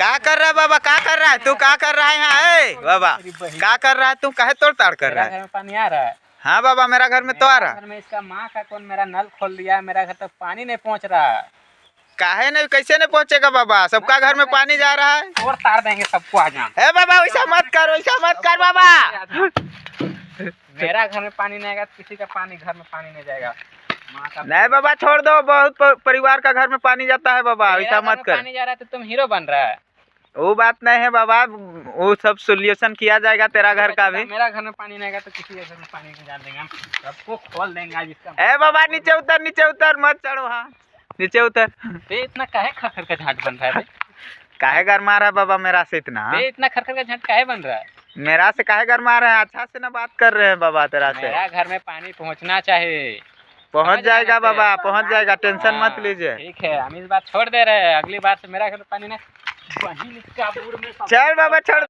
क्या कर रहा है बाबा? क्या कर रहा है तू? क्या कर रहा है यहाँ? ए बाबा क्या कर रहा है तू? काहे तोड़ ताड़ कर रहा घर है? में पानी आ रहा है। हाँ बाबा मेरा घर में तो आ रहा घर में इसका माँ का कौन मेरा नल खोल दिया है, मेरा घर तक पानी नहीं पहुँच रहा है। काहे नहीं? कैसे नहीं पहुँचेगा बाबा? सबका घर में पानी जा रहा है। और तार देंगे सबको आ जाए। ए बाबा वैसा मत कर, वैसा मत कर बाबा। मेरा घर में पानी नहीं आएगा तो किसी का पानी घर में पानी नहीं जाएगा। माँ का नहीं बाबा छोड़ दो, बहुत परिवार का घर में पानी जाता है बाबा, मेरा ऐसा घर मत में कर। पानी जा रहा है तो तुम हीरो बन रहा है। वो बात नहीं है बाबा, वो सब सोल्यूशन किया जाएगा तेरा घर का भी। मेरा घर में पानी नहीं आएगा तो किसी के घर में पानी नहीं जान देंगे हम, सबको खोल देंगे आज इसका। ए बाबा नीचे उतर, नीचे उतर, मत चढ़ो। हाँ नीचे उतर। बे इतना काहे खरखर का झाट बन रहा है बे? काहे घर मारा है बाबा मेरा से इतना? बे इतना खरखर का झाट काहे बन रहा है? मेरा से काहे घर मारा है? अच्छा से ना बात कर रहे हैं बाबा तेरा से। मेरा घर में पानी पहुंचना चाहिए। पहुंच समझ जाएगा रहे हैं बाबा, पहुंच जाएगा, टेंशन हाँ, मत लीजिए। ठीक है हम इस बार छोड़ दे रहे हैं, अगली बार से मेरा घर में पानी नहीं। वहीं इसका बूढ़ में सब- चल बाबा छोड़।